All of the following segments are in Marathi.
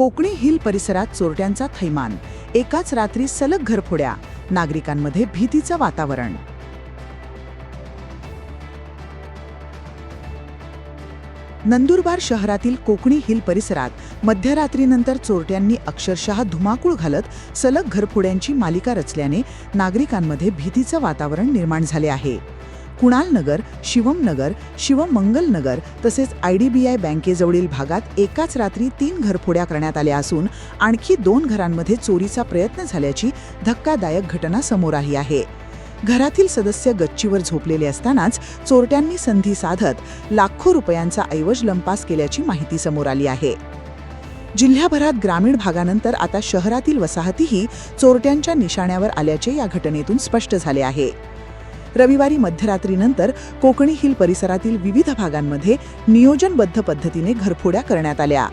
कोकणी हिल परिसरात चोरट्यांचा थैमान, एकाच रात्री सलग घरफोड्या, नागरिकांमध्ये भीतीचं वातावरण. नंदुरबार शहरातील कोकणी हिल परिसरात मध्यरात्रीनंतर चोरट्यांनी अक्षरशः धुमाकूळ घालत सलग घरफोड्यांची मालिका रचल्याने नागरिकांमध्ये भीतीचं वातावरण निर्माण झाले आहे. कुणाल नगर, शिवम नगर, शिवमंगल नगर तसेच IDBI बँकेजवळील भागात एकाच रात्री 3 घरफोड्या करण्यात आल्या असून आणखी 2 घरांमध्ये चोरीचा प्रयत्न झाल्याची धक्कादायक घटना समोर आली आहे. घरातील सदस्य गच्चीवर झोपलेले असतानाच चोरट्यांनी संधी साधत लाखो रुपयांचा ऐवज लंपास केल्याची माहिती समोर आली आहे. जिल्ह्याभरात ग्रामीण भागानंतर आता शहरातील वसाहतीही चोरट्यांच्या निशाण्यावर आल्याचे या घटनेतून स्पष्ट झाले आहे. रविवारी मध्यरात्रीनंतर कोकणी हिल परिसरातील विविध भागांमध्ये नियोजनबद्ध पद्धतीने घरफोड्या करण्यात आल्या.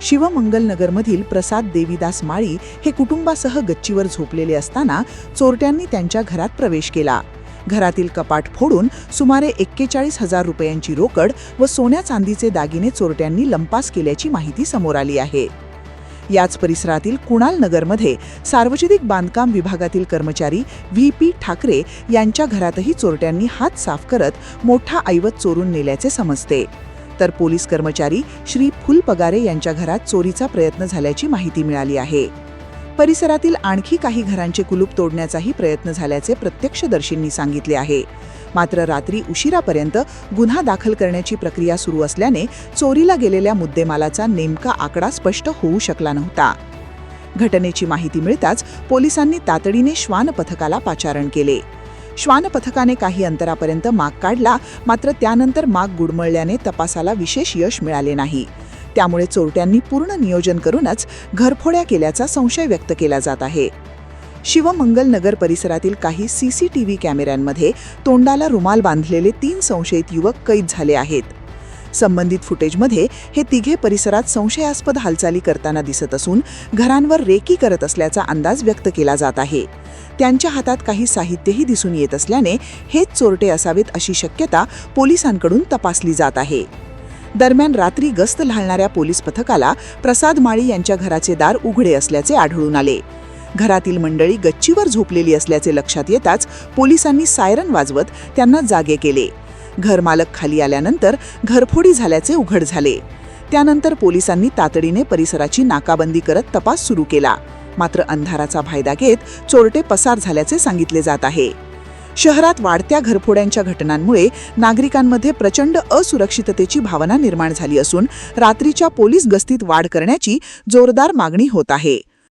शिवमंगल नगरमधील प्रसाद देवीदास माळी हे कुटुंबासह गच्चीवर झोपलेले असताना चोरट्यांनी त्यांच्या घरात प्रवेश केला. घरातील कपाट फोडून सुमारे 41,000 रुपयांची रोकड व सोन्या चांदीचे दागिने चोरट्यांनी लंपास केल्याची माहिती समोर आली आहे. याच परिसरातील कुणाल नगरमध्ये सार्वजनिक बांधकाम विभागातील कर्मचारी VP ठाकरे यांच्या घरातही चोरट्यांनी हात साफ करत मोठा ऐवज चोरून नेल्याचे समजते. तर पोलीस कर्मचारी श्री फुलपगारे यांच्या घरात चोरीचा प्रयत्न झाल्याची माहिती मिळाली आहे. परिसरातील आणखी काही घरांचे कुलूप तोडण्याचाही प्रयत्न झाल्याचे प्रत्यक्षदर्शींनी सांगितले आहे. मात्र रात्री उशिरापर्यंत गुन्हा दाखल करण्याची प्रक्रिया सुरू असल्याने चोरीला गेलेल्या मुद्देमालाचा नेमका आकडा स्पष्ट होऊ शकला नव्हता. घटनेची माहिती मिळताच पोलिसांनी तातडीने श्वान पथकाला पाचारण केले. श्वान पथकाने काही अंतरापर्यंत माग काढला, मात्र त्यानंतर माग गुडमळल्याने तपासाला विशेष यश मिळाले नाही. त्यामुळे चोरट्यांनी पूर्ण नियोजन करूनच घरफोड्या केल्याचा संशय व्यक्त केला जात आहे. शिवमंगल नगर परिसरातील काही CCTV कॅमेऱ्यांमध्ये तोंडाला रुमाल बांधलेले 3 संशयित युवक कैद झाले आहेत. संबंधित फुटेजमध्ये हे तिघे परिसरात संशयास्पद हालचाली करताना दिसत असून घरांवर रेकी करत असल्याचा अंदाज व्यक्त केला जात आहे. त्यांच्या हातात काही साहित्यही दिसून येत असल्याने हेच चोरटे असावेत अशी शक्यता पोलिसांकडून तपासली जात आहे. दरम्यान रात्री गस्त घालणाऱ्या पोलीस पथकाला प्रसाद माळी यांच्या घराचे दार उघडे असल्याचे आढळून आले. घरातील मंडळी गच्चीवर झोपलेली असल्याचे लक्षात येताच पोलिसांनी सायरन वाजवत त्यांना जागे केले. घरमालक खाली आल्यानंतर घरफोडी झाल्याचे उघड झाले. त्यानंतर पोलिसांनी तातडीने परिसराची नाकाबंदी करत तपास सुरू केला. मात्र अंधाराचा फायदा घेत चोरटे पसार झाल्याचे सांगितले जात आहे. शहरात वाढत्या घरफोड्यांच्या घटनांमुळे नागरिकांमध्ये प्रचंड असुरक्षिततेची भावना निर्माण झाली असून रात्रीच्या पोलीस गस्तीत वाढ करण्याची जोरदार मागणी होत आहे.